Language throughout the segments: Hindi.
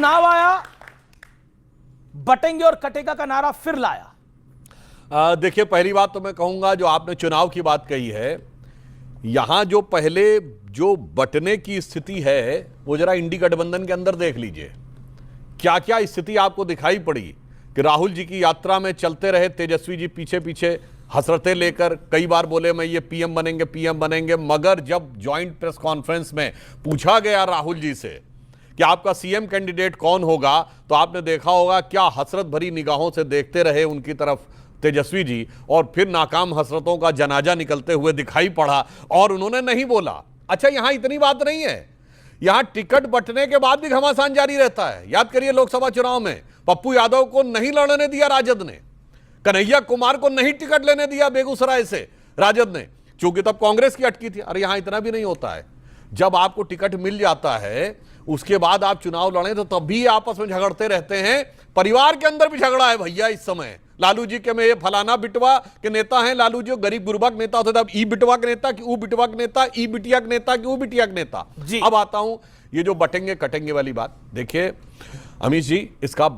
चुनाव आया, बटेंगे और कटेगा का नारा फिर लाया। देखिए, पहली बात तो मैं कहूंगा, जो आपने चुनाव की बात कही है, यहां जो पहले जो बटने की स्थिति है वो जरा इंडी गठबंधन के अंदर देख लीजिए। क्या क्या स्थिति आपको दिखाई पड़ी कि राहुल जी की यात्रा में चलते रहे तेजस्वी जी पीछे पीछे हसरतें लेकर, कई बार बोले मैं ये पीएम बनेंगे, मगर जब ज्वाइंट प्रेस कॉन्फ्रेंस में पूछा गया राहुल जी से कि आपका सीएम कैंडिडेट कौन होगा, तो आपने देखा होगा क्या हसरत भरी निगाहों से देखते रहे उनकी तरफ तेजस्वी जी, और फिर नाकाम हसरतों का जनाजा निकलते हुए दिखाई पड़ा और उन्होंने नहीं बोला। अच्छा, यहां इतनी बात नहीं है, यहां टिकट बंटने के बाद भी घमासान जारी रहता है। याद करिए, लोकसभा चुनाव में पप्पू यादव को नहीं लड़ने दिया राजद ने, कन्हैया कुमार को नहीं टिकट लेने दिया बेगूसराय से राजद ने, क्योंकि तब कांग्रेस की अटकी थी। अरे यहां इतना भी नहीं होता है, जब आपको टिकट मिल जाता है उसके बाद आप चुनाव लड़ें तो तब भी आपस में झगड़ते रहते हैं। परिवार के अंदर भी झगड़ा है भैया इस समय। लालू जी के में ये फलाना बिटवा के नेता हैं, लालू जी गरीब गुरबा के नेता होते थे, अब ई बिटवा के नेता कि ऊ बिटवा के नेता, ई बिटिया के नेता कि ऊ बिटिया के नेता। अब आता हूं ये जो बटेंगे कटेंगे वाली बात। देखिए अमित जी, इसका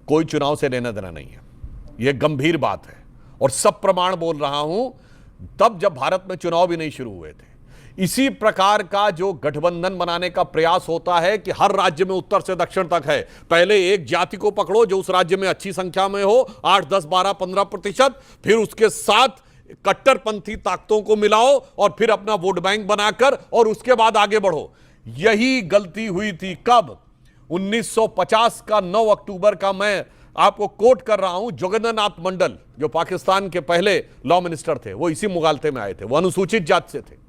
कोई चुनाव से लेना देना नहीं है, यह गंभीर बात है और सब प्रमाण बोल रहा हूं। तब जब भारत में चुनाव भी नहीं शुरू हुए थे, इसी प्रकार का जो गठबंधन बनाने का प्रयास होता है कि हर राज्य में उत्तर से दक्षिण तक है, पहले एक जाति को पकड़ो जो उस राज्य में अच्छी संख्या में हो, 8, 10, 12, 15%, फिर उसके साथ कट्टरपंथी ताकतों को मिलाओ और फिर अपना वोट बैंक बनाकर और उसके बाद आगे बढ़ो। यही गलती हुई थी कब? 1950 का 9 अक्टूबर का मैं आपको कोट कर रहा हूं। जोगेंद्रनाथ मंडल जो पाकिस्तान के पहले लॉ मिनिस्टर थे, वो इसी मुगालते में आए थे, वो अनुसूचित जाति से थे।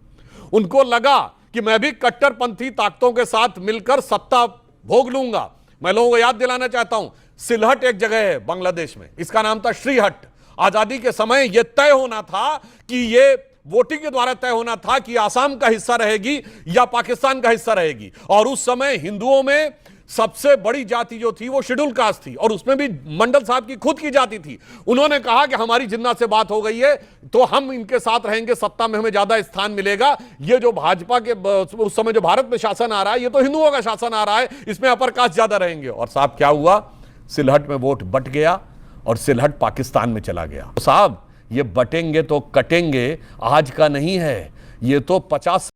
उनको लगा कि मैं भी कट्टरपंथी ताकतों के साथ मिलकर सत्ता भोग लूंगा। मैं लोगों को याद दिलाना चाहता हूं, सिलहट एक जगह है बांग्लादेश में, इसका नाम था श्रीहट। आजादी के समय यह तय होना था कि ये वोटिंग के द्वारा तय होना था कि आसाम का हिस्सा रहेगी या पाकिस्तान का हिस्सा रहेगी। और उस समय हिंदुओं में सबसे बड़ी जाति जो थी वो शेड्यूल कास्ट थी, और उसमें भी मंडल साहब की खुद की जाति थी। उन्होंने कहा कि हमारी जिन्ना से बात हो गई है तो हम इनके साथ रहेंगे, सत्ता में हमें ज्यादा स्थान मिलेगा। ये जो भाजपा के उस समय जो भारत में शासन आ रहा है, ये तो हिंदुओं का शासन आ रहा है, इसमें अपर कास्ट ज्यादा रहेंगे। और साहब क्या हुआ? सिलहट में वोट बट गया और सिलहट पाकिस्तान में चला गया। साहब, ये बटेंगे तो कटेंगे आज का नहीं है, ये तो 50